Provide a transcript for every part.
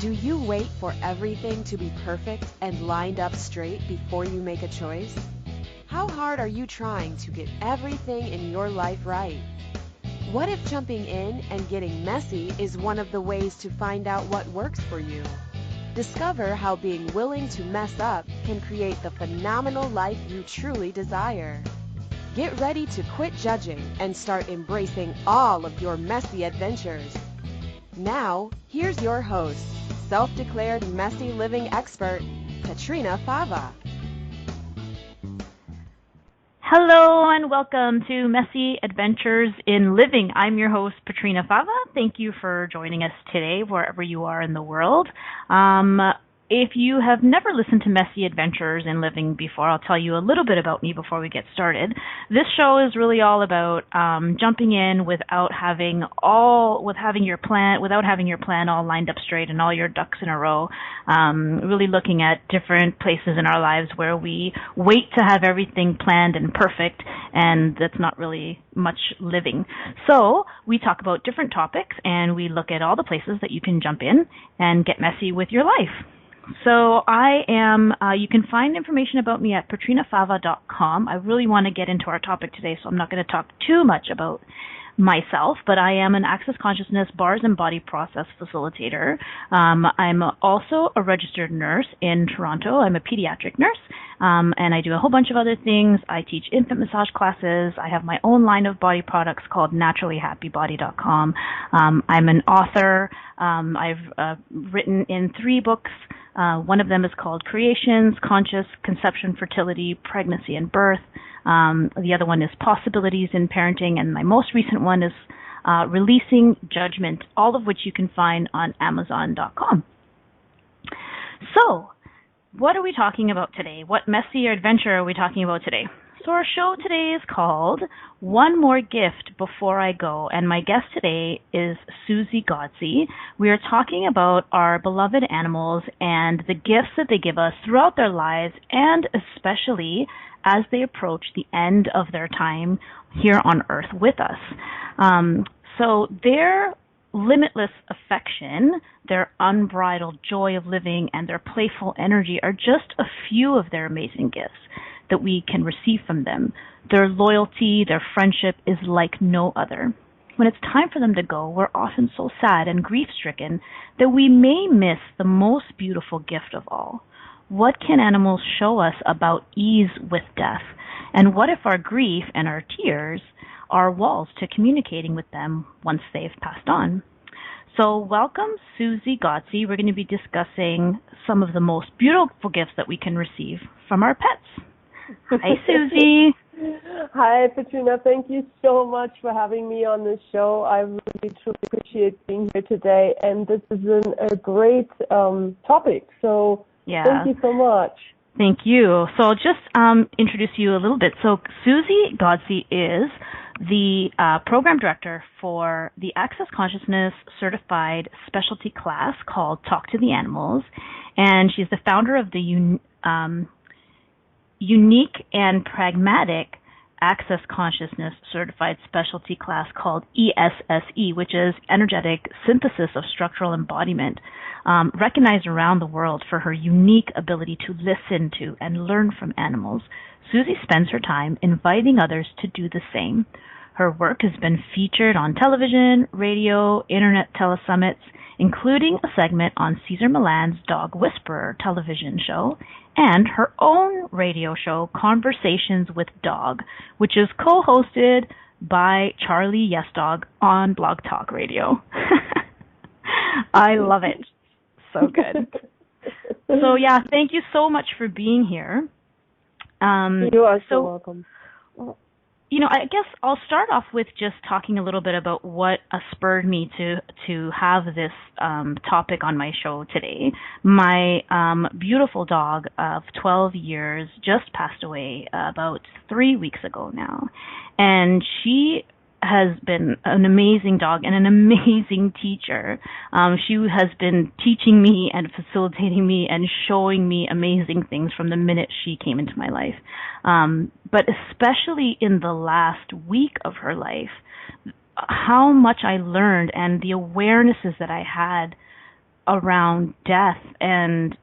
Do you wait for everything to be perfect and lined up straight before you make a choice? How hard are you trying to get everything in your life right? What if jumping in and getting messy is one of the ways to find out what works for you? Discover how being willing to mess up can create the phenomenal life you truly desire. Get ready to quit judging and start embracing all of your messy adventures. Now, here's your host, self-declared messy living expert, Katrina Fava. Hello and welcome to Messy Adventures in Living. I'm your host, Katrina Fava. Thank you for joining us today, wherever you are in the world. If you have never listened to Messy Adventures in Living before, I'll tell you a little bit about me before we get started. This show is really all about jumping in without having your plan all lined up straight and all your ducks in a row. Really looking at different places in our lives where we wait to have everything planned and perfect, and that's not really much living. So we talk about different topics, and we look at all the places that you can jump in and get messy with your life. So you can find information about me at patrinafava.com. I really want to get into our topic today, so I'm not going to talk too much about myself, but I am an Access Consciousness bars and body process facilitator. I'm also a registered nurse in Toronto. I'm a pediatric nurse, and I do a whole bunch of other things. I teach infant massage classes. I have my own line of body products called naturallyhappybody.com. I'm an author. I've written in 3 books. One of them is called Creations, Conscious Conception, Fertility, Pregnancy, and Birth. The other one is Possibilities in Parenting, and my most recent one is Releasing Judgment, all of which you can find on Amazon.com. So, what are we talking about today? What messy adventure are we talking about today? So our show today is called One More Gift Before I Go, and my guest today is Suzy Godsey. We are talking about our beloved animals and the gifts that they give us throughout their lives, and especially as they approach the end of their time here on Earth with us. So their limitless affection, their unbridled joy of living, and their playful energy are just a few of their amazing gifts that we can receive from them. Their loyalty, their friendship is like no other. When it's time for them to go, we're often so sad and grief-stricken that we may miss the most beautiful gift of all. What can animals show us about ease with death? And what if our grief and our tears are walls to communicating with them once they've passed on? So welcome, Suzy Godsey. We're going to be discussing some of the most beautiful gifts that we can receive from our pets. Hi, Suzy. Hi, Katrina. Thank you so much for having me on this show. I really, truly appreciate being here today, and this is a great topic, so Thank you so much. Thank you. So I'll just introduce you a little bit. So Suzy Godsey is the program director for the Access Consciousness certified specialty class called Talk to the Animals, and she's the founder of the Unique and Pragmatic Access Consciousness certified specialty class called ESSE, which is Energetic Synthesis of Structural Embodiment, recognized around the world for her unique ability to listen to and learn from animals. Suzy spends her time inviting others to do the same. Her work has been featured on television, radio, internet telesummits, including a segment on Cesar Millan's Dog Whisperer television show, and her own radio show, Conversations with Dog, which is co-hosted by Charlie Yesdog on Blog Talk Radio. I love it. So good. So, thank you so much for being here. You are so welcome. I guess I'll start off with just talking a little bit about what spurred me to have this topic on my show today. My beautiful dog of 12 years just passed away about 3 weeks ago now, and she has been an amazing dog and an amazing teacher. She has been teaching me and facilitating me and showing me amazing things from the minute she came into my life. But especially in the last week of her life, how much I learned and the awarenesses that I had around death and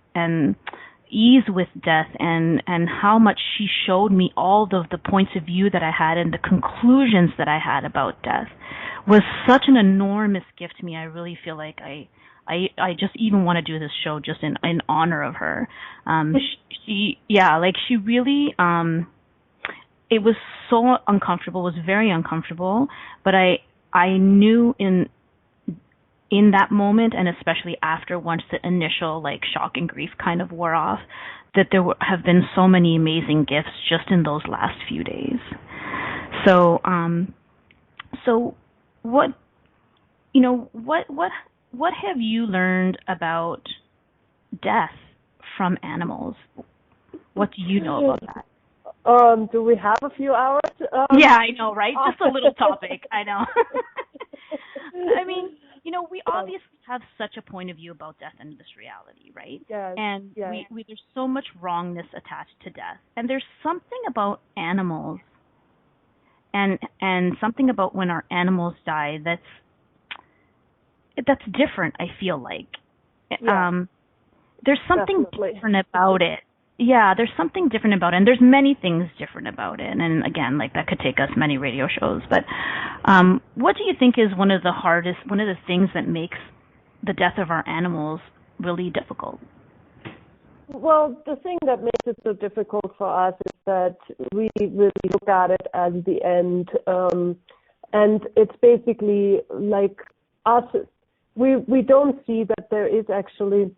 ease with death, and how much she showed me all of the points of view that I had and the conclusions that I had about death was such an enormous gift to me. I really feel like I just even want to do this show just in honor of her. She really, it was so uncomfortable, it was very uncomfortable, but I knew in that moment, and especially after, once the initial like shock and grief kind of wore off, that there have been so many amazing gifts just in those last few days. So what have you learned about death from animals? What do you know about that? Do we have a few hours? Yeah, I know, right? Just a little topic. I know. I mean, we obviously have such a point of view about death and this reality, right? Yes. And yes. we there's so much wrongness attached to death. And there's something about animals and something about when our animals die that's different, I feel like. Yeah. There's something Definitely. different about it. Yeah, there's something different about it, and there's many things different about it. And again, like that could take us many radio shows. But what do you think is one of the things that makes the death of our animals really difficult? Well, the thing that makes it so difficult for us is that we really look at it as the end, and it's basically like us. We don't see that there is actually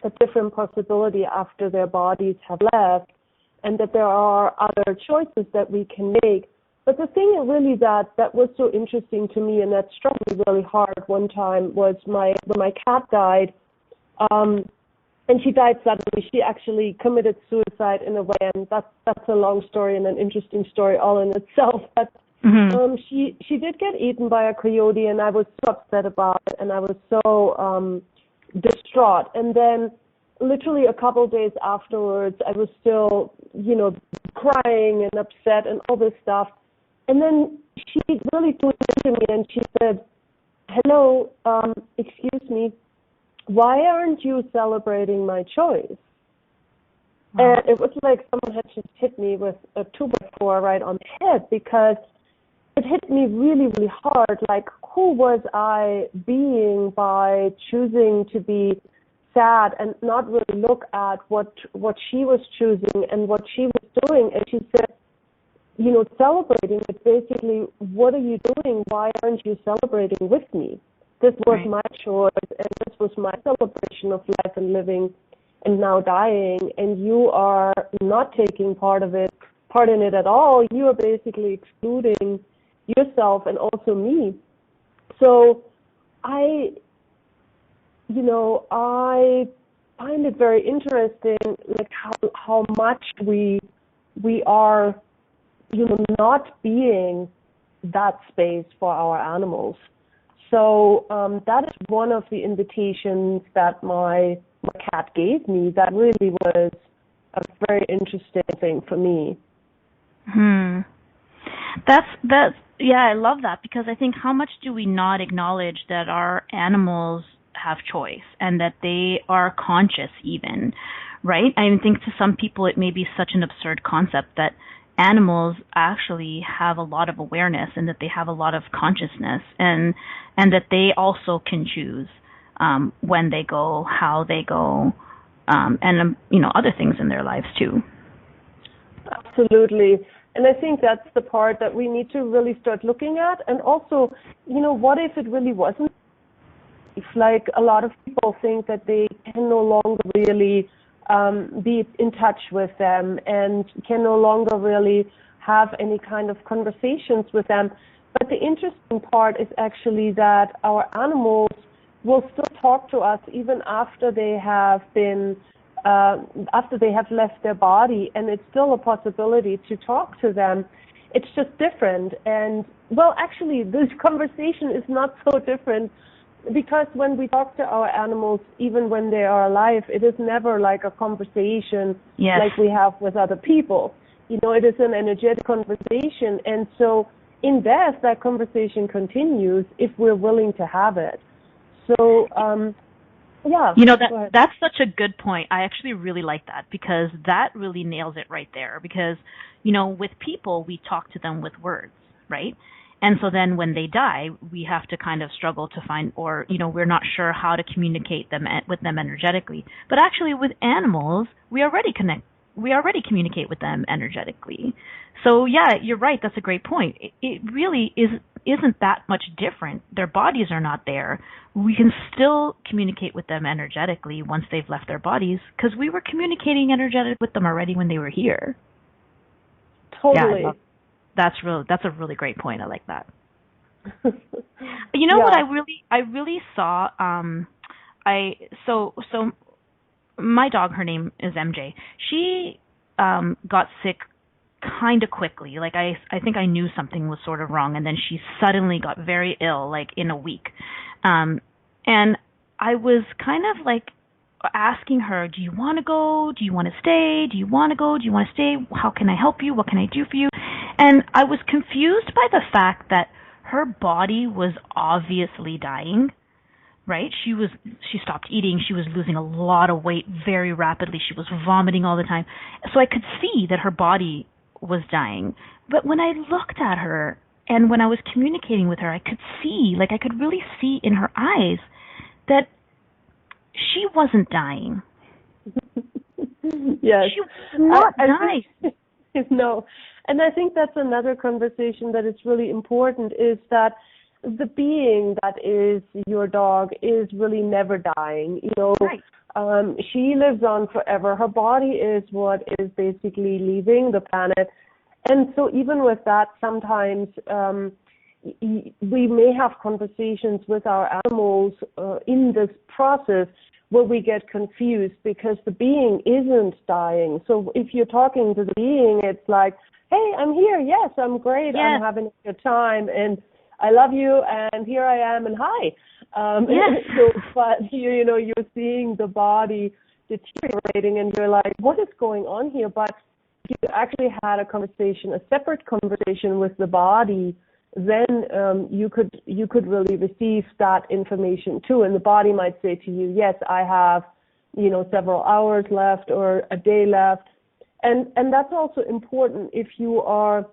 a different possibility after their bodies have left, and that there are other choices that we can make. But the thing really that was so interesting to me and that struck me really hard one time was when my cat died, and she died suddenly. She actually committed suicide in a way, and that's a long story and an interesting story all in itself. But she did get eaten by a coyote, and I was so upset about it, and I was so distraught. And then literally a couple of days afterwards, I was still, crying and upset and all this stuff. And then she really tuned into me and she said, "Hello, excuse me, why aren't you celebrating my choice?" And it was like someone had just hit me with a 2x4 right on the head, because it hit me really, really hard. Like, who was I being by choosing to be sad and not really look at what she was choosing and what she was doing? And she said, celebrating it, basically, what are you doing? Why aren't you celebrating with me? This was my choice, and this was my celebration of life and living and now dying, and you are not taking part in it at all. You are basically excluding yourself and also me. So I find it very interesting, like how much we are, not being that space for our animals. So that is one of the invitations that my cat gave me. That really was a very interesting thing for me. That's yeah, I love that, because I think how much do we not acknowledge that our animals have choice and that they are conscious even, right? I think to some people it may be such an absurd concept that animals actually have a lot of awareness and that they have a lot of consciousness, and that they also can choose when they go, how they go, and other things in their lives too. Absolutely. And I think that's the part that we need to really start looking at. And also, what if it really wasn't? If, like, a lot of people think that they can no longer really be in touch with them and can no longer really have any kind of conversations with them. But the interesting part is actually that our animals will still talk to us even after they have been after they have left their body, and it's still a possibility to talk to them. It's just different. And, well, actually, this conversation is not so different, because when we talk to our animals, even when they are alive, it is never like a conversation like we have with other people. It is an energetic conversation. And so in death, that conversation continues if we're willing to have it. So Yeah. That's such a good point. I actually really like that because that really nails it right there. Because, with people, we talk to them with words, right? And so then when they die, we have to kind of struggle to find, or, we're not sure how to communicate with them energetically. But actually with animals, we already communicate with them energetically. So yeah, you're right. That's a great point. It really isn't that much different. Their bodies are not there. We can still communicate with them energetically once they've left their bodies because we were communicating energetic with them already when they were here. Totally. Yeah, that's a really great point. I like that. What I really saw so my dog, her name is MJ. She got sick kind of quickly. Like I think I knew something was sort of wrong, and then she suddenly got very ill, like in a week. And I was kind of like asking her, do you want to go? Do you want to stay? Do you want to go? Do you want to stay? How can I help you? What can I do for you? And I was confused by the fact that her body was obviously dying, right? She stopped eating. She was losing a lot of weight very rapidly. She was vomiting all the time. So I could see that her body was dying. But when I looked at her and when I was communicating with her, I could really see in her eyes that she wasn't dying. Yes. She was not dying. No. And I think that's another conversation that is really important, is that the being that is your dog is really never dying. Right. She lives on forever. Her body is what is basically leaving the planet. And so even with that, sometimes we may have conversations with our animals in this process where we get confused because the being isn't dying. So if you're talking to the being, it's like, hey, I'm here. Yes, I'm great. Yes. I'm having a good time. And I love you. And here I am. And hi. Yes. But you're seeing the body deteriorating and you're like, what is going on here? But if you actually had a separate conversation with the body, then you could really receive that information too. And the body might say to you, yes, I have, several hours left or a day left. And that's also important if you are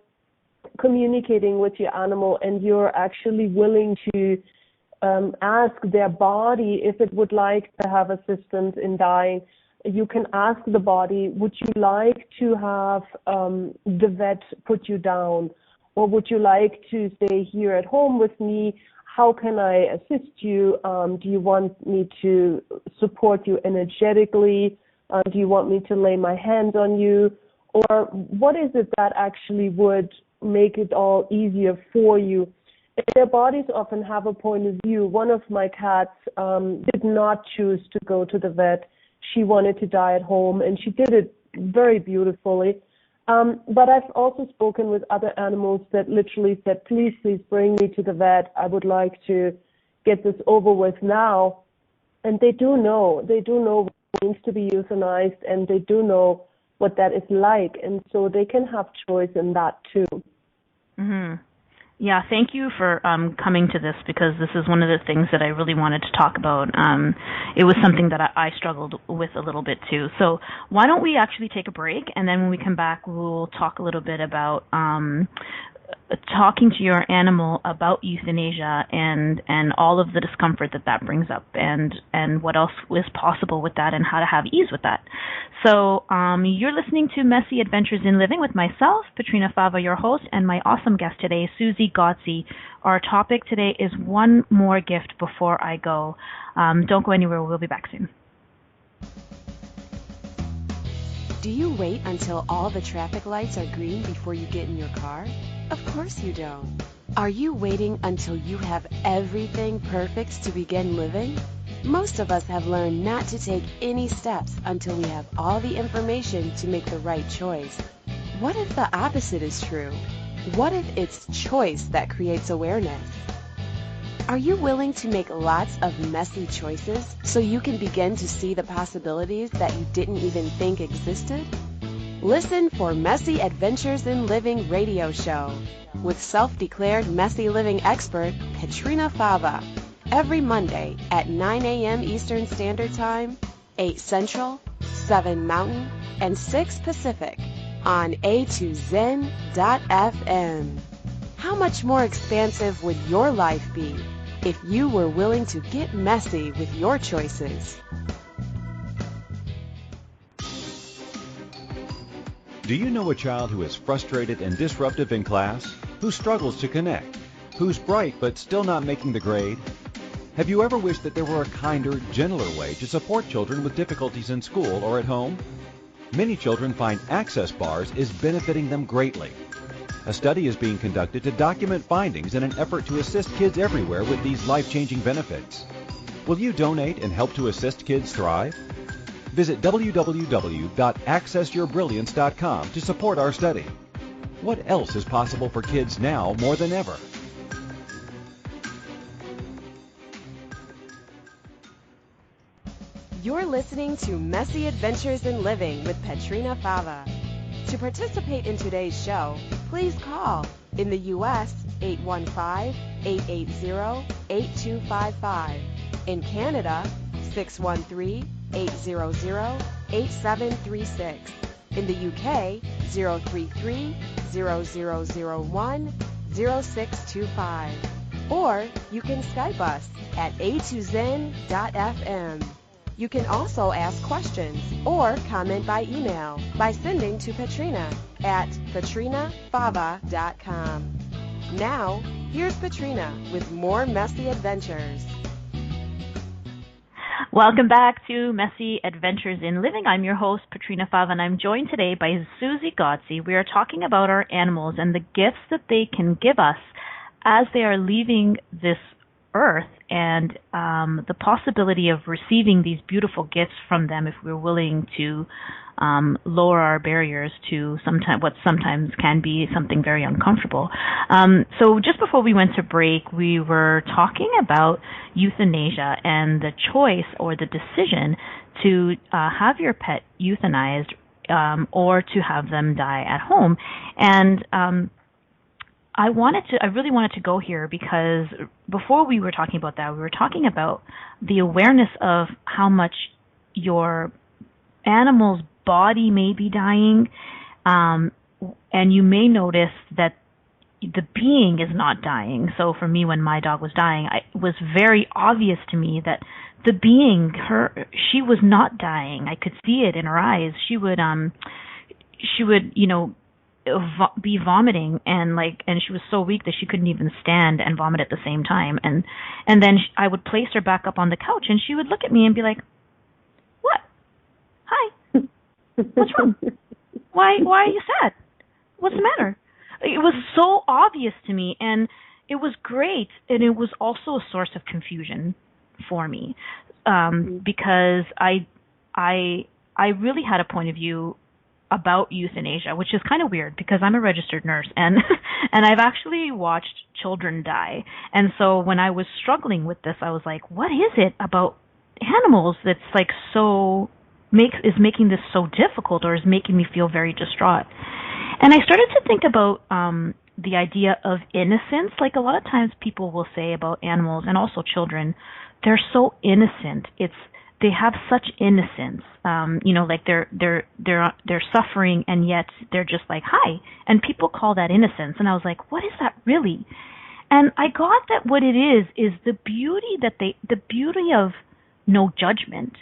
communicating with your animal and you're actually willing to ask their body if it would like to have assistance in dying. You can ask the body, would you like to have the vet put you down? Or would you like to stay here at home with me? How can I assist you? Do you want me to support you energetically? Do you want me to lay my hands on you? Or what is it that actually would make it all easier for you? Their bodies often have a point of view. One of my cats did not choose to go to the vet. She wanted to die at home, and she did it very beautifully. But I've also spoken with other animals that literally said, please bring me to the vet. I would like to get this over with now. And they do know what it means to be euthanized, and they do know what that is like. And so they can have choice in that too. Mm-hmm. Yeah, thank you for coming to this, because this is one of the things that I really wanted to talk about. It was something that I struggled with a little bit too. So why don't we actually take a break, and then when we come back, we'll talk a little bit about talking to your animal about euthanasia and all of the discomfort that brings up, and what else is possible with that, and how to have ease with that. So you're listening to Messy Adventures in Living with myself, Patrina Fava, your host, and my awesome guest today, Suzy Godsey. Our topic today is one more gift before I go. Don't go anywhere. We'll be back soon. Do you wait until all the traffic lights are green before you get in your car? Of course you don't. Are you waiting until you have everything perfect to begin living? Most of us have learned not to take any steps until we have all the information to make the right choice. What if the opposite is true? What if it's choice that creates awareness? Are you willing to make lots of messy choices so you can begin to see the possibilities that you didn't even think existed? Listen for Messy Adventures in Living radio show with self-declared messy living expert Patrina Fava every Monday at 9 a.m. Eastern Standard Time, 8 Central, 7 Mountain, and 6 Pacific on a2zen.fm. How much more expansive would your life be if you were willing to get messy with your choices? Do you know a child who is frustrated and disruptive in class, who struggles to connect, who's bright but still not making the grade? Have you ever wished that there were a kinder, gentler way to support children with difficulties in school or at home? Many children find access bars is benefiting them greatly. A study is being conducted to document findings in an effort to assist kids everywhere with these life-changing benefits. Will you donate and help to assist kids thrive? Visit www.accessyourbrilliance.com to support our study. What else is possible for kids now more than ever? You're listening to Messy Adventures in Living with Petrina Fava. To participate in today's show, please call in the U.S. 815-880-8255. In Canada, 613-800-8736. In the UK, 033-0001-0625. Or you can Skype us at a2zen.fm. You can also ask questions or comment by email by sending to Petrina at petrinafava.com. Now, here's Petrina with more Messy Adventures. Welcome back to Messy Adventures in Living. I'm your host, Petrina Fava, and I'm joined today by Suzy Godsey. We are talking about our animals and the gifts that they can give us as they are leaving this earth, and the possibility of receiving these beautiful gifts from them if we're willing to lower our barriers to what sometimes can be something very uncomfortable. So just before we went to break, we were talking about euthanasia and the choice or the decision to have your pet euthanized or to have them die at home. And I really wanted to go here because before we were talking about that, we were talking about the awareness of how much your animal's body may be dying, and you may notice that the being is not dying. So for me, when my dog was dying, it was very obvious to me that the being, she was not dying. I could see it in her eyes. She would, be vomiting and she was so weak that she couldn't even stand and vomit at the same time. And then I would place her back up on the couch and she would look at me and be like, "What? Hi. What's wrong? Why are you sad? What's the matter?" It was so obvious to me, and it was great, and it was also a source of confusion for me, because I really had a point of view about euthanasia, which is kind of weird because I'm a registered nurse and I've actually watched children die. And so when I was struggling with this, I was like, what is it about animals that's is making this so difficult or is making me feel very distraught? And I started to think about the idea of innocence. Like a lot of times people will say about animals and also children, they're so innocent. They have such innocence, they're suffering and yet they're just like, hi. And people call that innocence. And I was like, what is that really? And I got that what it is the beauty of no judgment,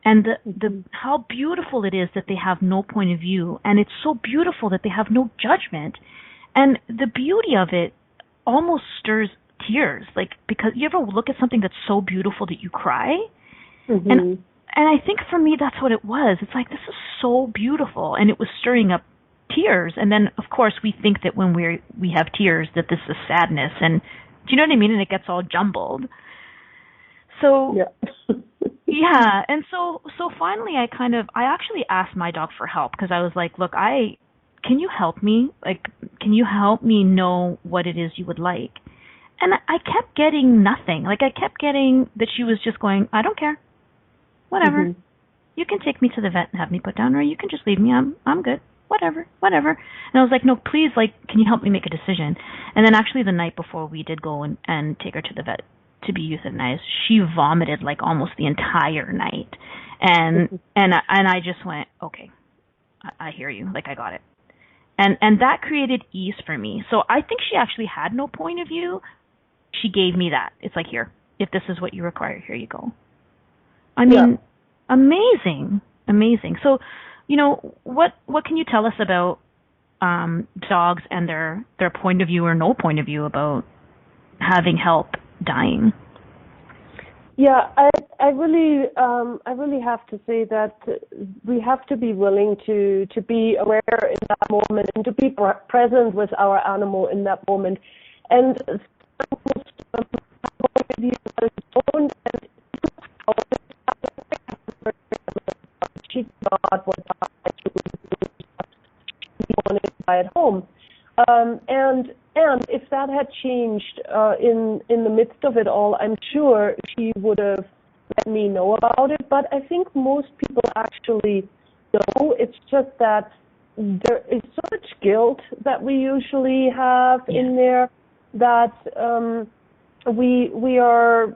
and the how beautiful it is that they have no point of view. And it's so beautiful that they have no judgment. And the beauty of it almost stirs tears, because you ever look at something that's so beautiful that you cry? Mm-hmm. And I think for me that's what it was. It's like, this is so beautiful, and it was stirring up tears. And then of course we think that when we have tears that this is sadness, and do you know what I mean? And it gets all jumbled. So yeah. Yeah, and so finally I actually asked my dog for help because I was like, look, can you help me? Can you help me know what it is you would like? And I kept getting nothing. I kept getting that she was just going, I don't care. Whatever. Mm-hmm. You can take me to the vet and have me put down, or you can just leave me. I'm good. Whatever. And I was like, no, please, can you help me make a decision? And then actually the night before we did go and take her to the vet to be euthanized, she vomited like almost the entire night. And I just went, okay, I hear you. Like, I got it. And that created ease for me. So I think she actually had no point of view. She gave me that. It's like, here, if this is what you require, here you go. I mean, amazing. So, what can you tell us about dogs and their point of view or no point of view about having help dying? Yeah, I really have to say that we have to be willing to be aware in that moment and to be present with our animal in that moment. And she not what she wanted to buy at home. And if that had changed in the midst of it all, I'm sure she would have let me know about it. But I think most people actually know. It's just that there is so much guilt that we usually have in there that we are,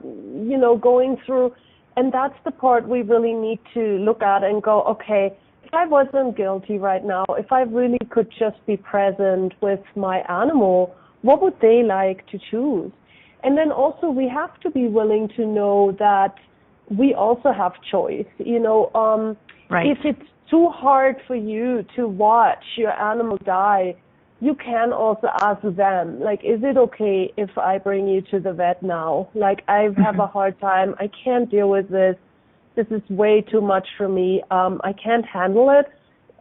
going through. And that's the part we really need to look at and go, okay, if I wasn't guilty right now, if I really could just be present with my animal, what would they like to choose? And then also we have to be willing to know that we also have choice. Right. If it's too hard for you to watch your animal die, you can also ask them, like, is it okay if I bring you to the vet now? Like, I have a hard time. I can't deal with this. This is way too much for me. I can't handle it.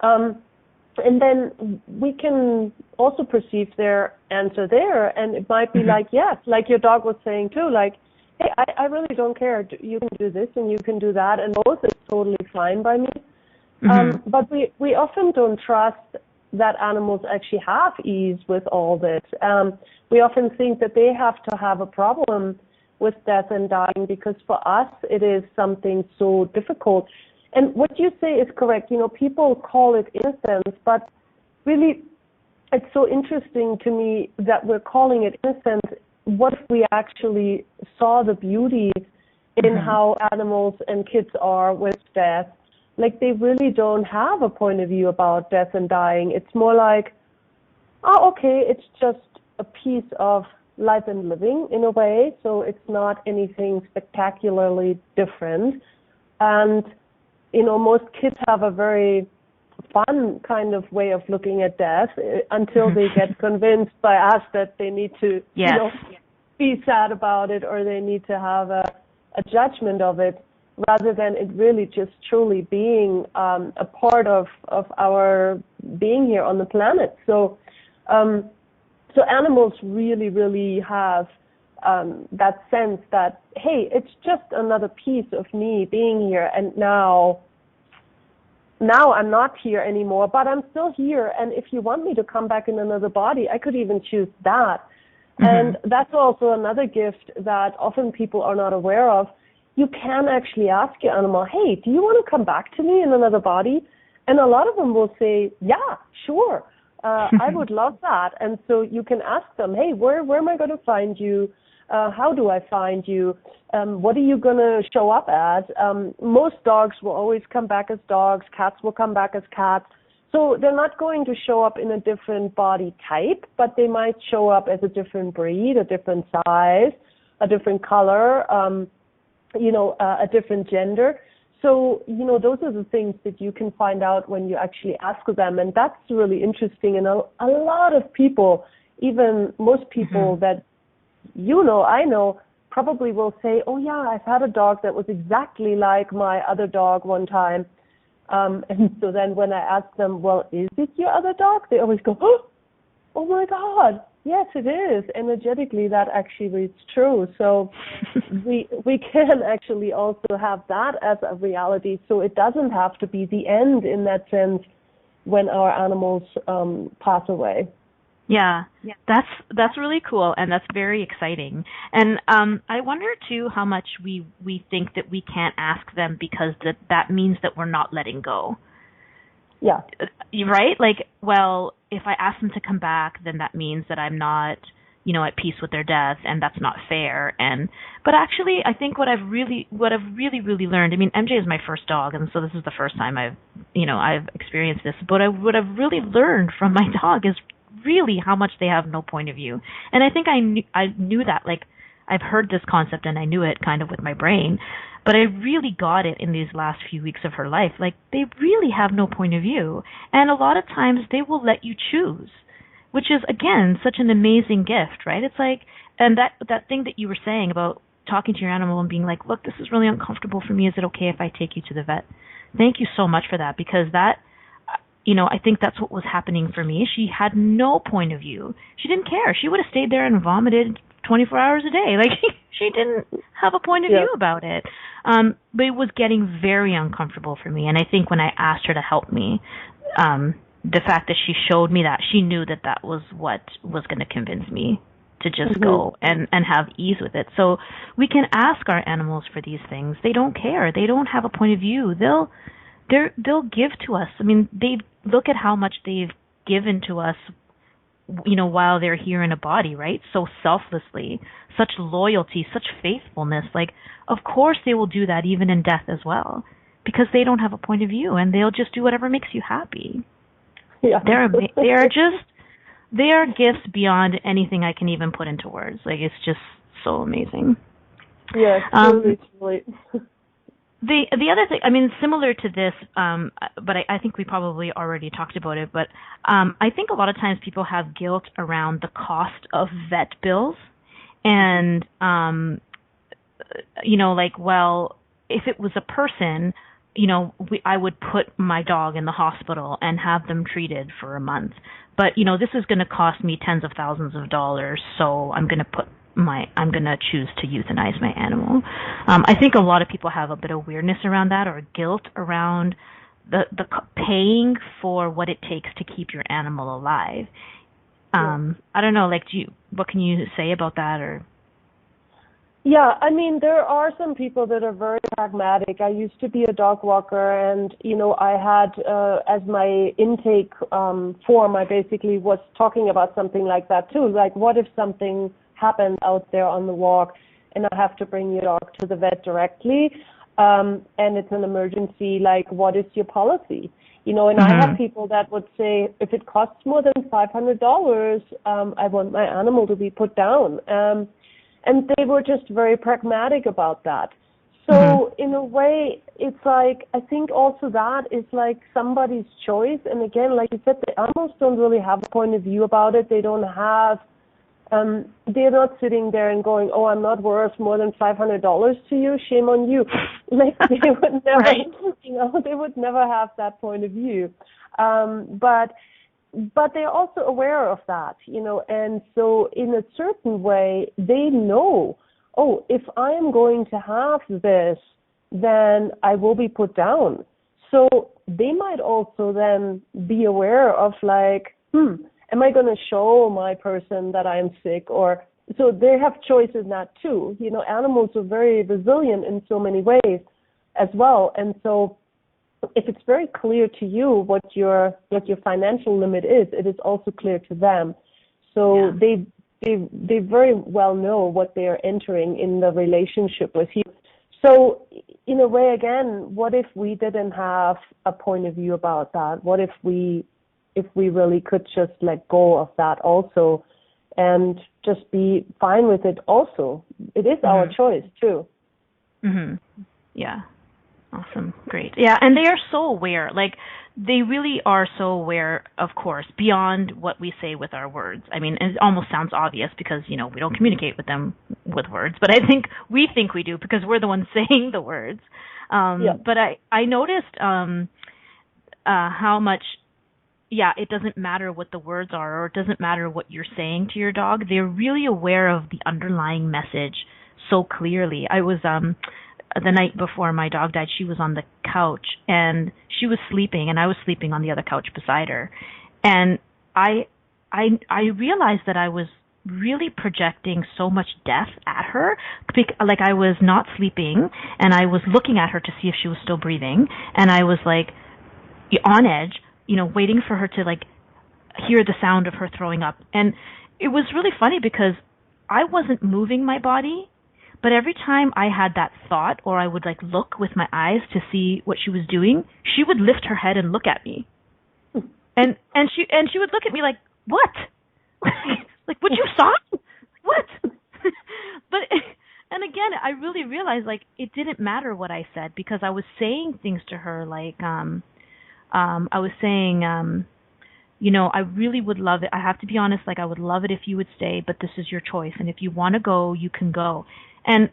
And then we can also perceive their answer there. And it might be like, yes, like your dog was saying too, like, hey, I really don't care. You can do this and you can do that. And both is totally fine by me. But we often don't trust that animals actually have ease with all this. We often think that they have to have a problem with death and dying because for us it is something so difficult. And what you say is correct. People call it innocence, but really it's so interesting to me that we're calling it innocence. What if we actually saw the beauty in how animals and kids are with death? Like, they really don't have a point of view about death and dying. It's more like, oh, okay, it's just a piece of life and living in a way, so it's not anything spectacularly different. And, most kids have a very fun kind of way of looking at death until they get convinced by us that they need to, be sad about it or they need to have a judgment of it, rather than it really just truly being a part of our being here on the planet. So animals really, really have that sense that, hey, it's just another piece of me being here, and now I'm not here anymore, but I'm still here, and if you want me to come back in another body, I could even choose that. And that's also another gift that often people are not aware of. You can actually ask your animal, hey, do you want to come back to me in another body? And a lot of them will say, yeah, sure, I would love that. And so you can ask them, hey, where am I going to find you? How do I find you? What are you going to show up as? Most dogs will always come back as dogs. Cats will come back as cats. So they're not going to show up in a different body type, but they might show up as a different breed, a different size, a different color, a different gender. So, those are the things that you can find out when you actually ask them. And that's really interesting. And a lot of people, even most people that I know, probably will say, oh, yeah, I've had a dog that was exactly like my other dog one time. And so then when I ask them, well, is it your other dog? They always go, oh my God, yes, it is. Energetically, that actually is true. So we can actually also have that as a reality. So it doesn't have to be the end in that sense when our animals pass away. Yeah, that's really cool, and that's very exciting. And I wonder too how much we think that we can't ask them because that means that we're not letting go. Yeah. Right? Like, well, if I ask them to come back, then that means that I'm not, at peace with their death, and that's not fair. But actually, I think what I've really learned. I mean, MJ is my first dog, and so this is the first time I've experienced this. But what I've really learned from my dog is really how much they have no point of view. And I think I knew that. Like, I've heard this concept and I knew it kind of with my brain, but I really got it in these last few weeks of her life. Like, they really have no point of view, and a lot of times they will let you choose, which is, again, such an amazing gift, right? It's like, and that thing that you were saying about talking to your animal and being like, look, this is really uncomfortable for me. Is it okay if I take you to the vet? Thank you so much for that, because that, I think that's what was happening for me. She had no point of view. She didn't care. She would have stayed there and vomited 24 hours a day. Like, she didn't have a point of view about it. But it was getting very uncomfortable for me. And I think when I asked her to help me, the fact that she showed me that, she knew that was what was going to convince me to just go and have ease with it. So we can ask our animals for these things. They don't care. They don't have a point of view. They'll give to us. I mean, look at how much they've given to us, while they're here in a body, right? So selflessly, such loyalty, such faithfulness. Like, of course they will do that even in death as well, because they don't have a point of view, and they'll just do whatever makes you happy. Yeah. They are gifts beyond anything I can even put into words. Like, it's just so amazing. Yeah, truly. The other thing, I mean, similar to this, but I think we probably already talked about it, but I think a lot of times people have guilt around the cost of vet bills. And, like, well, if it was a person, I would put my dog in the hospital and have them treated for a month. But, this is going to cost me tens of thousands of dollars, so I'm going to choose to euthanize my animal. I think a lot of people have a bit of weirdness around that, or guilt around the paying for what it takes to keep your animal alive. I don't know, like, what can you say about that? Or yeah, I mean, there are some people that are very pragmatic. I used to be a dog walker, and, I had, as my intake form, I basically was talking about something like that too. Like, what if something happened out there on the walk and I have to bring your dog to the vet directly, and it's an emergency? Like, what is your policy? And I have people that would say, if it costs more than $500, I want my animal to be put down. And they were just very pragmatic about that. So in a way, it's like, I think also that is like somebody's choice. And again, like you said, the animals don't really have a point of view about it. They don't have, they're not sitting there and going, oh, I'm not worth more than $500 to you. Shame on you. Like, they would never, they would never have that point of view. But they're also aware of that, and so in a certain way, they know, oh, if I am going to have this, then I will be put down. So they might also then be aware of, like, am I going to show my person that I'm sick? Or so they have choice in that too. Animals are very resilient in so many ways as well, and so if it's very clear to you what your financial limit is, it is also clear to them. So they very well know what they are entering in the relationship with you. So in a way, again, what if we didn't have a point of view about that? What if we really could just let go of that also and just be fine with it also? It is our choice too. Yeah. Awesome. Great. Yeah, and they are so aware. Like, they really are so aware, of course, beyond what we say with our words. I mean, it almost sounds obvious because, we don't communicate with them with words, but I think we do because we're the ones saying the words. But I noticed how much, it doesn't matter what the words are, or it doesn't matter what you're saying to your dog. They're really aware of the underlying message so clearly. I was the night before my dog died, she was on the couch and she was sleeping, and I was sleeping on the other couch beside her. And I realized that I was really projecting so much death at her. Like, I was not sleeping, and I was looking at her to see if she was still breathing, and I was like on edge, waiting for her to like hear the sound of her throwing up. And it was really funny because I wasn't moving my body, but every time I had that thought, or I would like look with my eyes to see what she was doing, she would lift her head and look at me. And she would look at me like, "What? Like, would you stop? What?" But and again, I really realized like it didn't matter what I said, because I was saying things to her like I was saying you know, I really would love it. I have to be honest, like I would love it if you would stay, but this is your choice, and if you want to go, you can go. And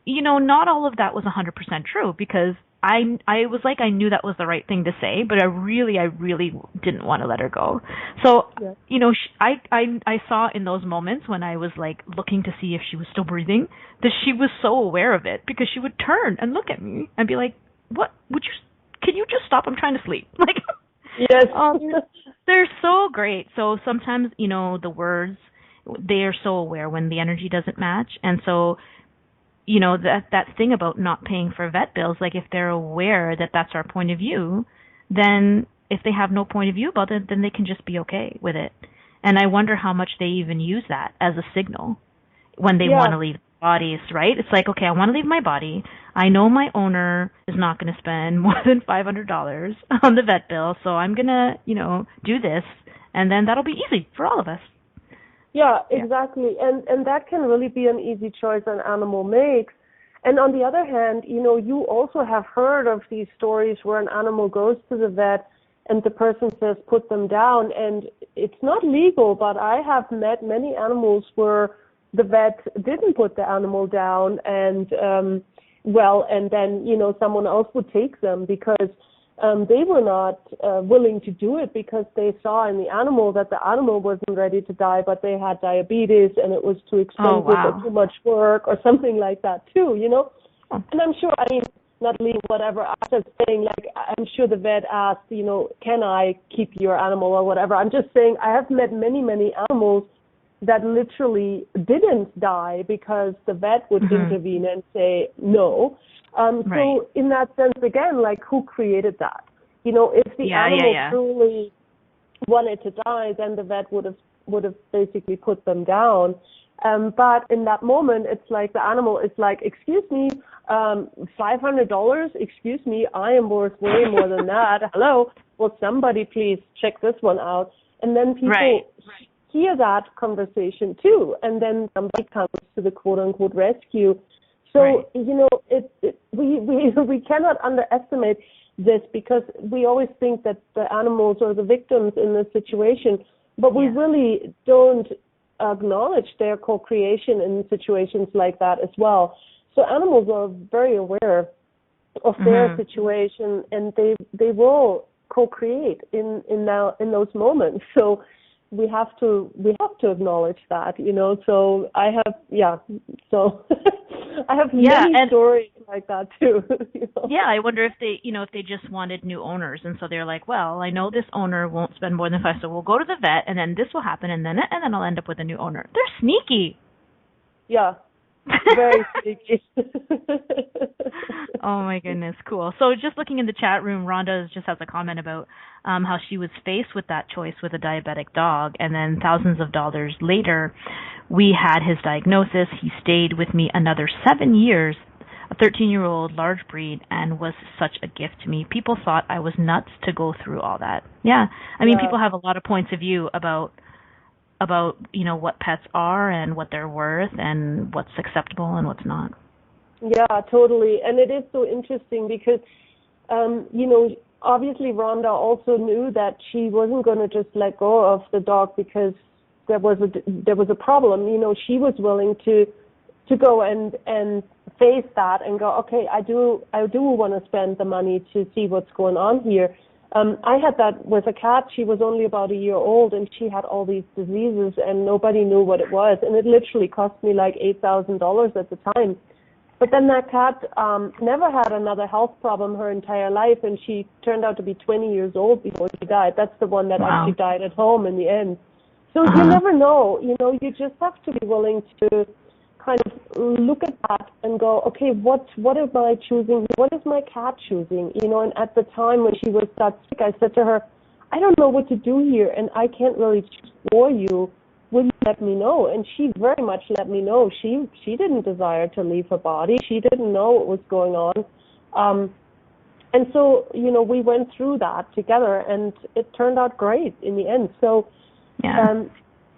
you know, not all of that was 100% true, because I was like, I knew that was the right thing to say, but I really didn't want to let her go. So, yeah. You know, I saw in those moments when I was like looking to see if she was still breathing, that she was so aware of it, because she would turn and look at me and be like, "What? Can you just stop? I'm trying to sleep." Like, yes. They're so great. So sometimes, you know, the words, they are so aware when the energy doesn't match. And so, you know, that thing about not paying for vet bills, like if they're aware that that's our point of view, then if they have no point of view about it, then they can just be okay with it. And I wonder how much they even use that as a signal when they want to leave bodies, right? It's like, okay, I want to leave my body. I know my owner is not going to spend more than $500 on the vet bill, so I'm going to, you know, do this, and then that'll be easy for all of us. Yeah, exactly. And that can really be an easy choice an animal makes. And on the other hand, you know, you also have heard of these stories where an animal goes to the vet and the person says, put them down. And it's not legal, but I have met many animals where the vet didn't put the animal down, and and then, you know, someone else would take them because they were not willing to do it, because they saw in the animal that the animal wasn't ready to die, but they had diabetes and it was too expensive or too much work or something like that too, you know. And I'm sure, I mean, not leaving whatever, I'm just saying, like, I'm sure the vet asked, you know, can I keep your animal or whatever. I'm just saying I have met many animals that literally didn't die because the vet would intervene and say no. So in that sense, again, like, who created that? You know, if the animal truly wanted to die, then the vet would have basically put them down. But in that moment, it's like the animal is like, excuse me, $500? Excuse me, I am worth way more than that. Hello? Will somebody please check this one out? And then people hear that conversation too, and then somebody comes to the quote-unquote rescue. So, you know, we cannot underestimate this, because we always think that the animals are the victims in this situation, but we really don't acknowledge their co-creation in situations like that as well. So animals are very aware of their situation, and they will co-create in those moments. So we have to acknowledge that, you know. So I have I have many stories like that too. You know? Yeah, I wonder if they just wanted new owners, and so they're like, well, I know this owner won't spend more than $5, so we'll go to the vet, and then this will happen, and then I'll end up with a new owner. They're sneaky. Yeah. Very sneaky. Oh my goodness, cool. So just looking in the chat room, Rhonda just has a comment about how she was faced with that choice with a diabetic dog, and then thousands of dollars later, we had his diagnosis. He stayed with me another 7 years, a 13-year-old large breed, and was such a gift to me. People thought I was nuts to go through all that. Yeah, I mean, people have a lot of points of view about you know, what pets are and what they're worth and what's acceptable and what's not. Yeah, totally. And it is so interesting because you know, obviously Rhonda also knew that she wasn't going to just let go of the dog because there was a problem. You know, she was willing to go and face that and go, okay, I do want to spend the money to see what's going on here. I had that with a cat. She was only about a year old, and she had all these diseases, and nobody knew what it was. And it literally cost me like $8,000 at the time. But then that cat never had another health problem her entire life, and she turned out to be 20 years old before she died. That's the one that actually died at home in the end. So you never know. You know, you just have to be willing to kind of look at that and go, okay, what am I choosing? What is my cat choosing? You know, and at the time when she was that sick, I said to her, I don't know what to do here, and I can't really choose for you will you let me know? And she very much let me know. She didn't desire to leave her body. She didn't know what was going on. And so, we went through that together, and it turned out great in the end. So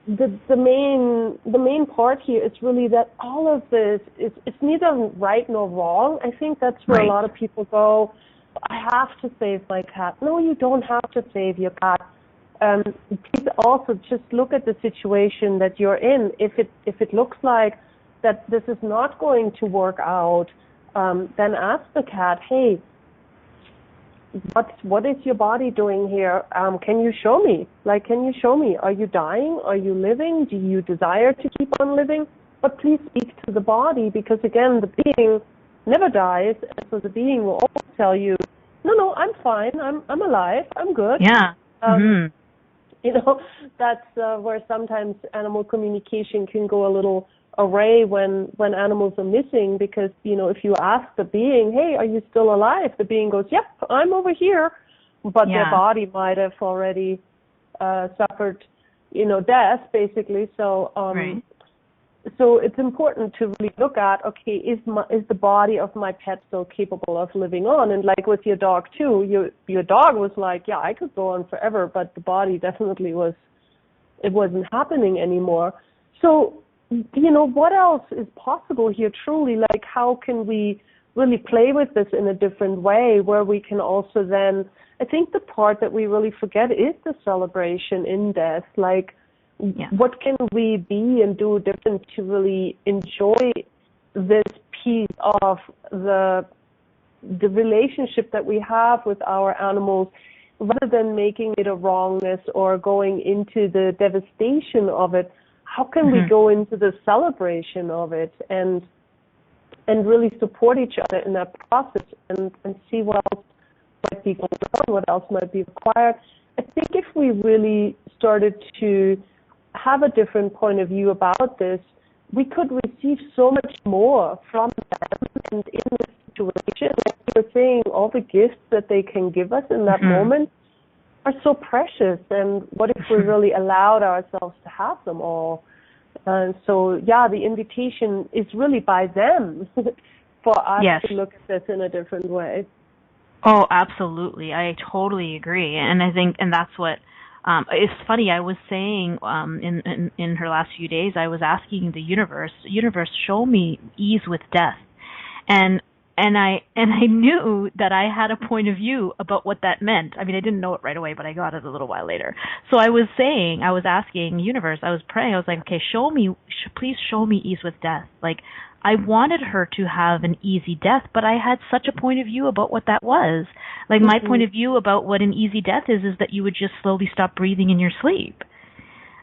the main part here is really that all of this it's neither right nor wrong. I think that's where a lot of people go, I have to save my cat. No, you don't have to save your cat. Please also just look at the situation that you're in. If it looks like that this is not going to work out, then ask the cat, hey, what is your body doing here? Can you show me? Can you show me? Are you dying? Are you living? Do you desire to keep on living? But please speak to the body, because again, the being never dies, and so the being will always tell you, no, I'm fine. I'm alive. I'm good. Yeah. That's where sometimes animal communication can go a little array when animals are missing, because, if you ask the being, hey, are you still alive? The being goes, yep, I'm over here. But their body might have already suffered, death, basically. So, so it's important to really look at, okay, is the body of my pet still capable of living on? And like with your dog too, your dog was like, yeah, I could go on forever, but the body definitely it wasn't happening anymore. So, what else is possible here truly? How can we really play with this in a different way, where we can also then, I think the part that we really forget is the celebration in death. What can we be and do different to really enjoy this piece of the relationship that we have with our animals, rather than making it a wrongness or going into the devastation of it? How can we go into the celebration of it and really support each other in that process and see what else might be going on, what else might be required? I think if we really started to have a different point of view about this, we could receive so much more from them. And in this situation, like you were saying, all the gifts that they can give us in that moment are so precious. And what if we really allowed ourselves to have them all? And so, the invitation is really by them for us to look at this in a different way. Oh, absolutely. I totally agree. And I think, and that's what, it's funny, I was saying in her last few days, I was asking the universe, show me ease with death. And I knew that I had a point of view about what that meant. I mean, I didn't know it right away, but I got it a little while later. So I was asking universe, I was praying, I was like, okay, please show me ease with death. I wanted her to have an easy death, but I had such a point of view about what that was. My point of view about what an easy death is that you would just slowly stop breathing in your sleep.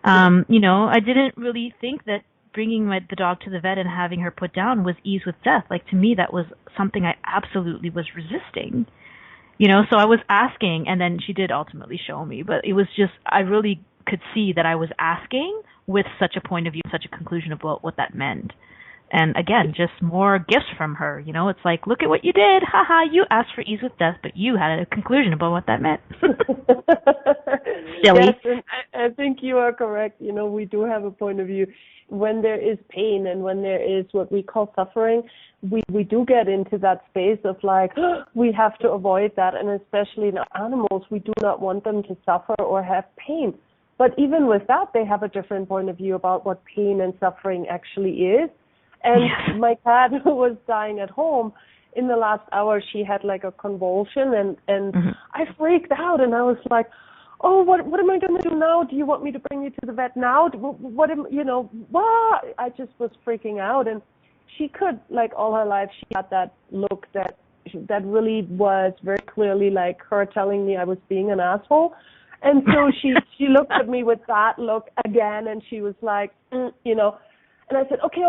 I didn't really think that bringing the dog to the vet and having her put down was ease with death. To me, that was something I absolutely was resisting. So I was asking, and then she did ultimately show me, but it was just, I really could see that I was asking with such a point of view, such a conclusion about what that meant. And again, just more gifts from her. It's like, look at what you did. Haha, you asked for ease with death, but you had a conclusion about what that meant. Silly. Yes, and I think you are correct. We do have a point of view. When there is pain and when there is what we call suffering, we do get into that space of we have to avoid that. And especially in animals, we do not want them to suffer or have pain. But even with that, they have a different point of view about what pain and suffering actually is. And my cat, who was dying at home, in the last hour, she had a convulsion, and I freaked out, and I was like, oh, what am I going to do now? Do you want me to bring you to the vet now? I just was freaking out. And she could, all her life, she had that look that really was very clearly her telling me I was being an asshole. And so she looked at me with that look again, and she was like, And I said, okay,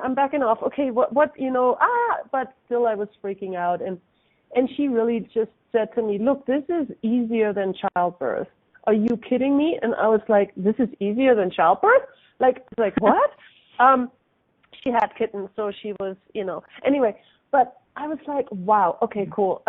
I'm backing off. Okay, what, but still I was freaking out. And she really just said to me, look, this is easier than childbirth. Are you kidding me? And I was like, this is easier than childbirth? What? She had kittens, so she was, anyway. But I was like, wow, okay, cool.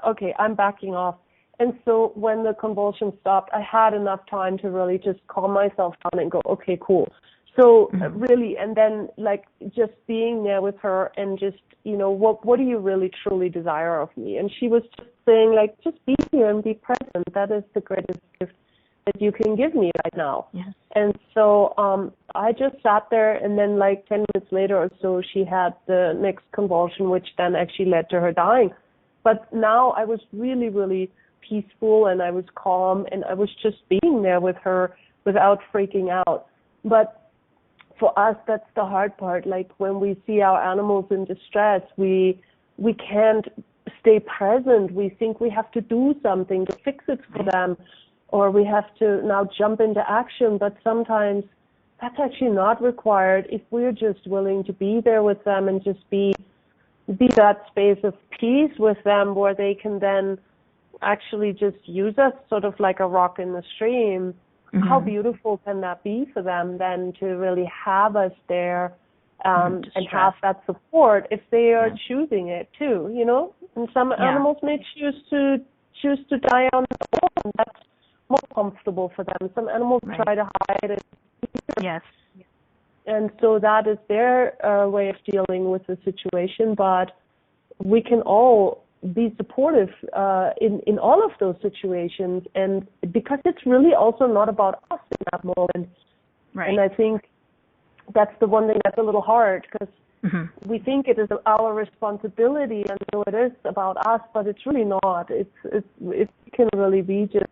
Okay, I'm backing off. And so when the convulsion stopped, I had enough time to really just calm myself down and go, okay, cool. So really, and then like just being there with her and just, you know, what do you really truly desire of me? And she was just saying like, just be here and be present. That is the greatest gift that you can give me right now. Yeah. And so I just sat there, and then like 10 minutes later or so, she had the next convulsion, which then actually led to her dying. But now I was really, really peaceful, and I was calm, and I was just being there with her without freaking out. But for us, that's the hard part. Like when we see our animals in distress, we can't stay present. We think we have to do something to fix it for them, or we have to now jump into action. But sometimes that's actually not required if we're just willing to be there with them and just be that space of peace with them, where they can then actually just use us sort of like a rock in the stream. How beautiful can that be for them then to really have us there and have that support if they are choosing it too, you know? And some animals may choose to die on their own. That's more comfortable for them. Some animals try to hide it. Yes. And so that is their way of dealing with the situation, but we can all be supportive in all of those situations, and because it's really also not about us in that moment. Right. And I think that's the one thing that's a little hard, because we think it is our responsibility, and so it is about us, but it's really not. It can really be just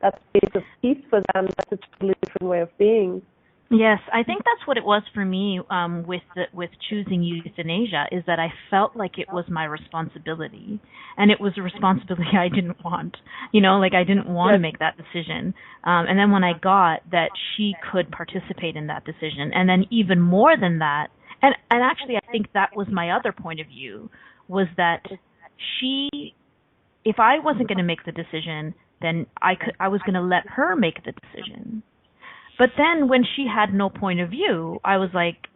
that space of peace for them. That's a totally different way of being. Yes, I think that's what it was for me with choosing euthanasia, is that I felt like it was my responsibility, and it was a responsibility I didn't want. You know, like I didn't want to make that decision. And then when I got that she could participate in that decision, and then even more than that, and actually I think that was my other point of view, was that if I wasn't going to make the decision, then I was going to let her make the decision. But then when she had no point of view, I was like,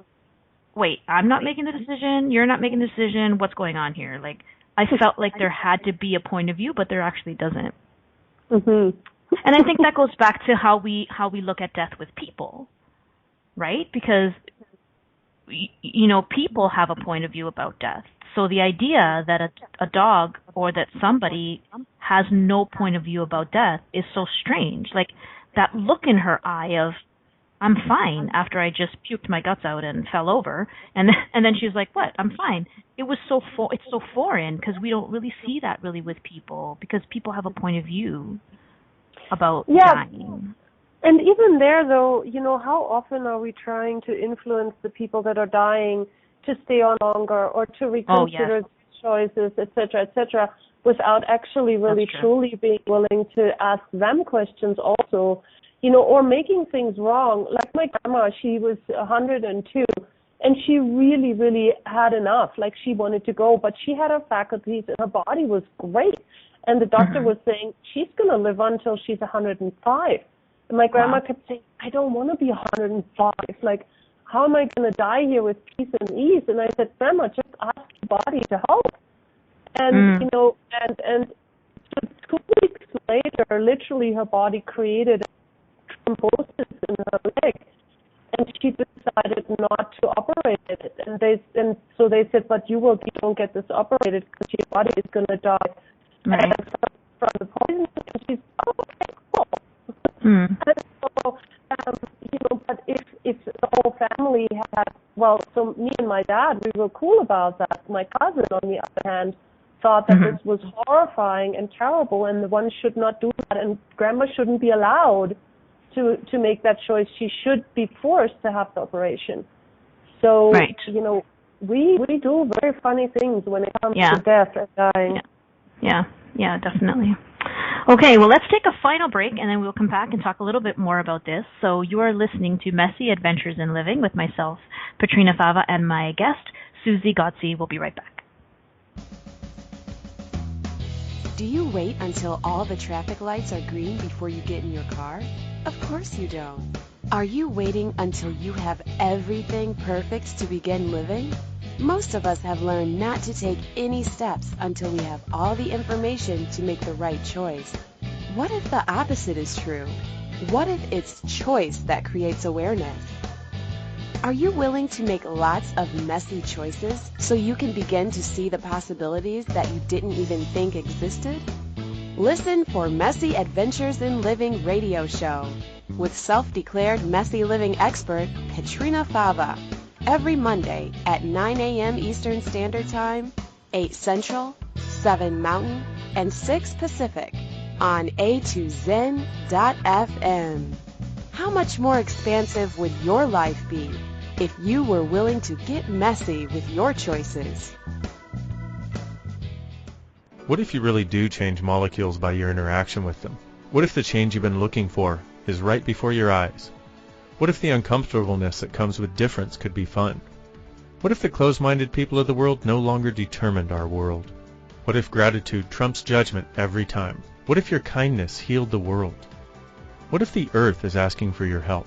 wait, I'm not making the decision, you're not making the decision, what's going on here? Like, I felt like there had to be a point of view, but there actually doesn't. And I think that goes back to how we look at death with people, right? Because, you know, people have a point of view about death. So the idea that a dog or that somebody has no point of view about death is so strange. Like, that look in her eye of, I'm fine, after I just puked my guts out and fell over, and then she was like, what? I'm fine. It was it's so foreign, because we don't really see that really with people, because people have a point of view about dying. And even there, though, you know, how often are we trying to influence the people that are dying to stay on longer or to reconsider choices, et cetera, without actually really truly being willing to ask them questions also, you know, or making things wrong. Like my grandma, she was 102, and she really, really had enough. Like, she wanted to go, but she had her faculties, and her body was great. And the doctor was saying, she's going to live until she's 105. And my grandma kept saying, I don't want to be 105. Like, how am I going to die here with peace and ease? And I said, Grandma, just ask your body to help. And, you know, and so 2 weeks later, literally her body created thrombosis in her leg, and she decided not to operate it. And so they said, but you don't get this operated because your body is going to die from the poison. And she's, okay, cool. And so, you know, but if the whole family had, so me and my dad, we were cool about that. My cousin, on the other hand, thought that this was horrifying and terrible, and the one should not do that, and Grandma shouldn't be allowed to make that choice. She should be forced to have the operation. So, you know, we do very funny things when it comes to death and dying. Yeah, definitely. Okay, well, let's take a final break, and then we'll come back and talk a little bit more about this. So you are listening to Messy Adventures in Living with myself, Patrina Fava, and my guest, Suzy Godsey. We'll be right back. Do you wait until all the traffic lights are green before you get in your car? Of course you don't. Are you waiting until you have everything perfect to begin living? Most of us have learned not to take any steps until we have all the information to make the right choice. What if the opposite is true? What if it's choice that creates awareness? Are you willing to make lots of messy choices so you can begin to see the possibilities that you didn't even think existed? Listen for Messy Adventures in Living radio show with self-declared messy living expert Katrina Fava every Monday at 9 a.m. Eastern Standard Time, 8 Central, 7 Mountain, and 6 Pacific on a2zen.fm. How much more expansive would your life be if you were willing to get messy with your choices? What if you really do change molecules by your interaction with them? What if the change you've been looking for is right before your eyes? What if the uncomfortableness that comes with difference could be fun? What if the closed-minded people of the world no longer determined our world? What if gratitude trumps judgment every time? What if your kindness healed the world? What if the earth is asking for your help?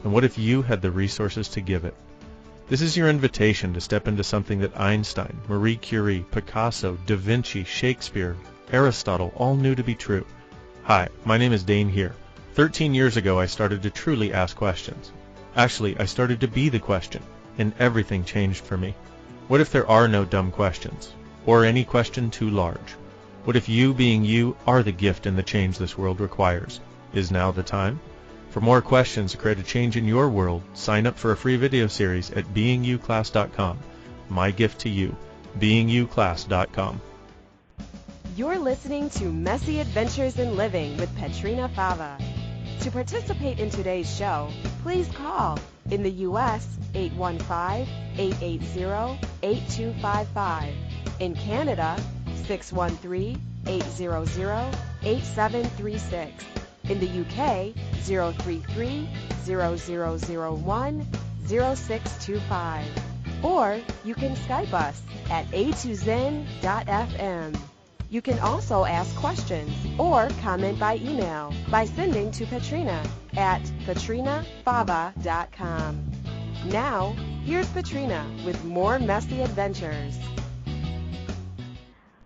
And what if you had the resources to give it? This is your invitation to step into something that Einstein, Marie Curie, Picasso, Da Vinci, Shakespeare, Aristotle all knew to be true. Hi, my name is Dane here. 13 years ago I started to truly ask questions. Actually, I started to be the question, and everything changed for me. What if there are no dumb questions, or any question too large? What if you being you are the gift and the change this world requires? Is now the time? For more questions to create a change in your world, sign up for a free video series at beingyouclass.com. My gift to you, beingyouclass.com. You're listening to Messy Adventures in Living with Katrina Fava. To participate in today's show, please call in the U.S. 815-880-8255. In Canada, 613-800-8736. In the UK, 033-0001-0625. Or you can Skype us at a2zen.fm. You can also ask questions or comment by email by sending to Katrina at katrinafava.com. Now, here's Katrina with more Messy Adventures.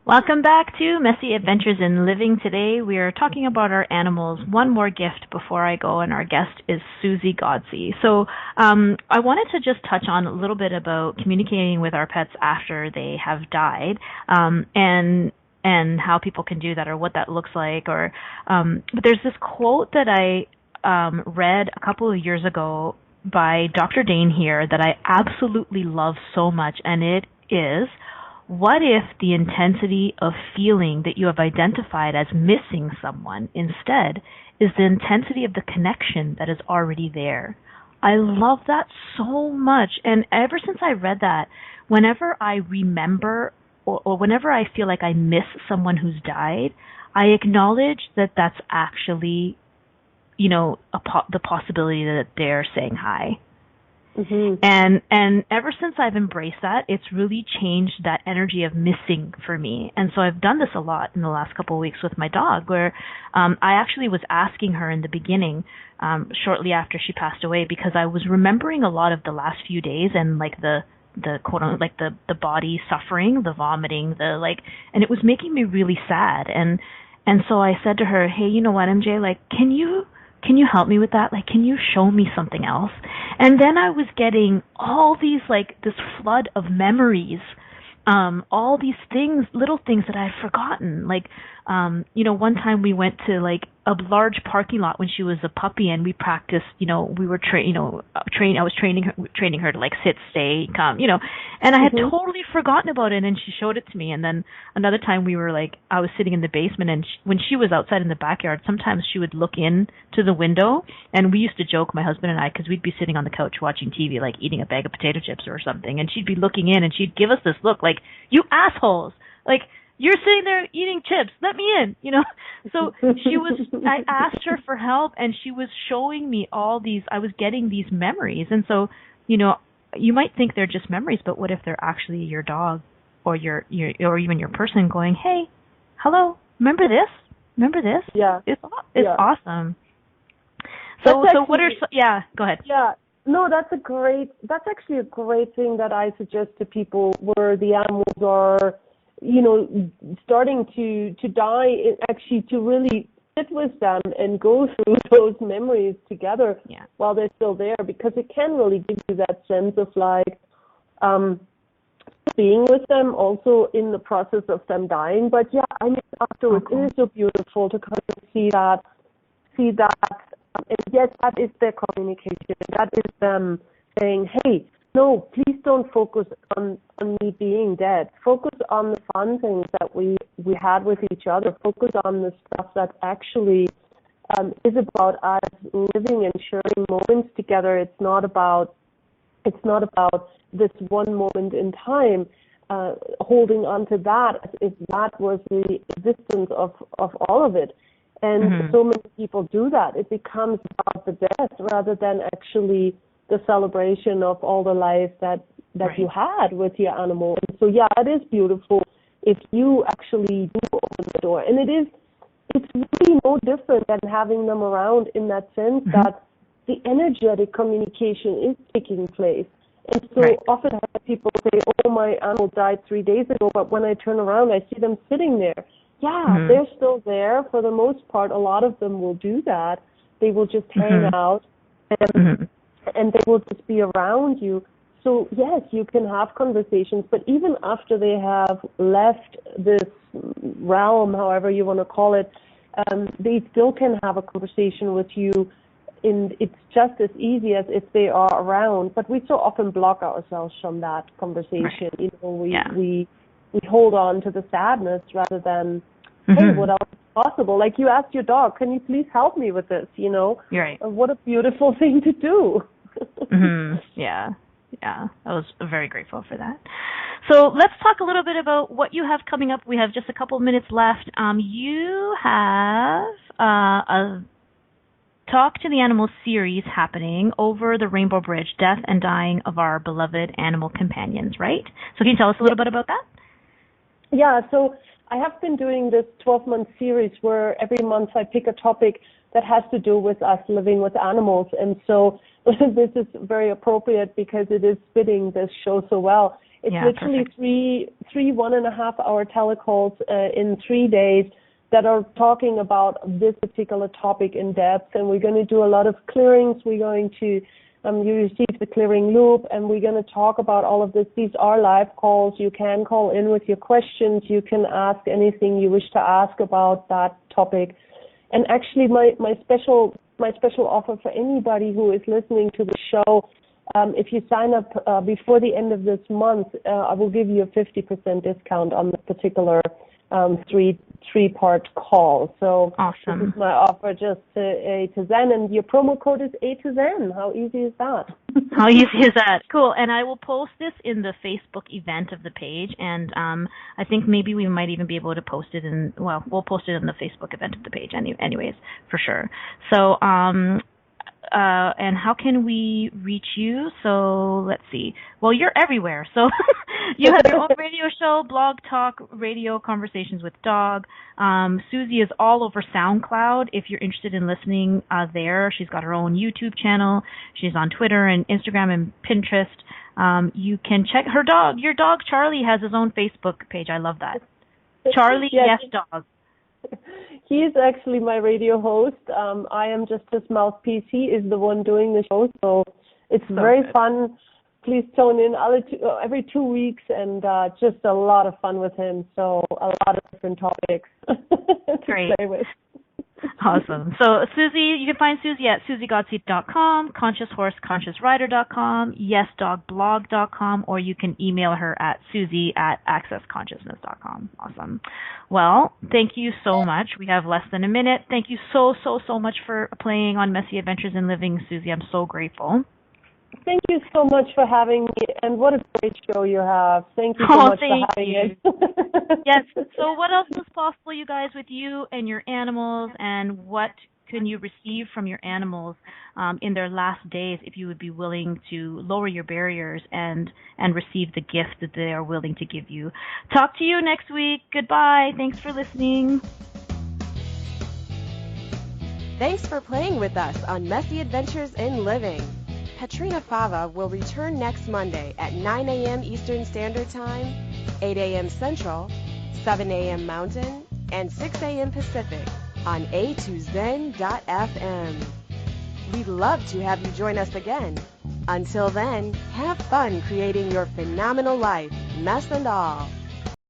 Welcome back to Messy Adventures in Living. Today we are talking about our animals. One more gift before I go, and our guest is Suzy Godsey. So I wanted to just touch on a little bit about communicating with our pets after they have died, and how people can do that, or what that looks like. But there's this quote that I read a couple of years ago by Dr. Dane here that I absolutely love so much, and it is, what if the intensity of feeling that you have identified as missing someone instead is the intensity of the connection that is already there? I love that so much. And ever since I read that, whenever I remember or whenever I feel like I miss someone who's died, I acknowledge that that's actually, the possibility that they're saying hi. Mm-hmm. And ever since I've embraced that, it's really changed that energy of missing for me. And so I've done this a lot in the last couple of weeks with my dog, where I actually was asking her in the beginning, shortly after she passed away, because I was remembering a lot of the last few days and like the quote unquote, like the body suffering, the vomiting, and it was making me really sad. And so I said to her, hey, you know what, MJ, like, can you help me with that? Like, can you show me something else? And then I was getting all these, this flood of memories, all these things, little things that I had forgotten. One time we went to, a large parking lot when she was a puppy, and we practiced, we were I was training her to sit, stay, come, and I had totally forgotten about it, and she showed it to me. And then another time we were I was sitting in the basement, and when she was outside in the backyard, sometimes she would look in to the window, and we used to joke, my husband and I, because we'd be sitting on the couch watching TV, eating a bag of potato chips or something, and she'd be looking in, and she'd give us this look you assholes, you're sitting there eating chips, let me in, So I asked her for help, and she was showing me all these, I was getting these memories. And so, you might think they're just memories, but what if they're actually your dog or your or even your person going, hey, hello, remember this? Yeah. It's awesome. So what are, go ahead. Yeah. No, that's actually a great thing that I suggest to people, where the animals are, starting to die, actually to really sit with them and go through those memories together while they're still there, because it can really give you that sense of like being with them also in the process of them dying. But yeah, I mean, afterwards, it is so beautiful to kind of see that, and yes, that is their communication. That is them saying, hey, no, please don't focus on me being dead. Focus on the fun things that we had with each other. Focus on the stuff that actually is about us living and sharing moments together. It's not about this one moment in time, holding on to that as if that was the existence of all of it. And so many people do that. It becomes about the death rather than actually the celebration of all the life that you had with your animal. And so yeah, it is beautiful if you actually do open the door. And it's really no different than having them around in that sense that the energetic communication is taking place. And so often I have people say, oh, my animal died 3 days ago, but when I turn around, I see them sitting there. Yeah, they're still there. For the most part, a lot of them will do that. They will just hang out and they will just be around you. So, yes, you can have conversations, but even after they have left this realm, however you want to call it, they still can have a conversation with you. And it's just as easy as if they are around. But we so often block ourselves from that conversation. You know, we hold on to the sadness rather than, hey, what else is possible? Like you asked your dog, can you please help me with this? You know, what a beautiful thing to do. Yeah, I was very grateful for that. So let's talk a little bit about what you have coming up. We have just a couple of minutes left. You have a Talk to the Animal series happening over the Rainbow Bridge, Death and Dying of Our Beloved Animal Companions, right? So can you tell us a little bit about that? Yeah, so I have been doing this 12-month series where every month I pick a topic that has to do with us living with animals. And so this is very appropriate because it is fitting this show so well. It's literally three 1.5-hour telecalls in 3 days that are talking about this particular topic in depth. And we're going to do a lot of clearings. We're going to, you receive the clearing loop, and we're going to talk about all of this. These are live calls. You can call in with your questions. You can ask anything you wish to ask about that topic. And actually, my special offer for anybody who is listening to the show, if you sign up before the end of this month, I will give you a 50% discount on the particular three-part call. So awesome. This is my offer just to A to Zen, and your promo code is A to Zen. How easy is that? How easy is that? Cool. And I will post this in the Facebook event of the page, and I think maybe we might even be able to post it we'll post it in the Facebook event of the page anyways, for sure. So, and how can we reach you? So let's see. Well, you're everywhere. So you have your own radio show, blog talk, radio conversations with dog. Suzy is all over SoundCloud. If you're interested in listening there, she's got her own YouTube channel. She's on Twitter and Instagram and Pinterest. You can check her dog. Your dog, Charlie, has his own Facebook page. I love that. Charlie, yes, dog. He is actually my radio host. I am just his mouthpiece. He is the one doing the show, so it's very fun. Please tune in every 2 weeks, and just a lot of fun with him. So a lot of different topics to play with. Awesome. So Suzy, you can find Suzy at SuzyGodsey.com, ConsciousHorseConsciousRider.com, YesDogBlog.com, or you can email her at Suzy@AccessConsciousness.com. Awesome. Well, thank you so much. We have less than a minute. Thank you so much for playing on Messy Adventures in Living, Suzy. I'm so grateful. Thank you so much for having me, and what a great show you have. Thank you so much for having it. Yes. So what else is possible, you guys, with you and your animals, and what can you receive from your animals in their last days if you would be willing to lower your barriers and receive the gift that they are willing to give you? Talk to you next week. Goodbye. Thanks for listening. Thanks for playing with us on Messy Adventures in Living. Katrina Fava will return next Monday at 9 a.m. Eastern Standard Time, 8 a.m. Central, 7 a.m. Mountain, and 6 a.m. Pacific on a2zen.fm. We'd love to have you join us again. Until then, have fun creating your phenomenal life, mess and all.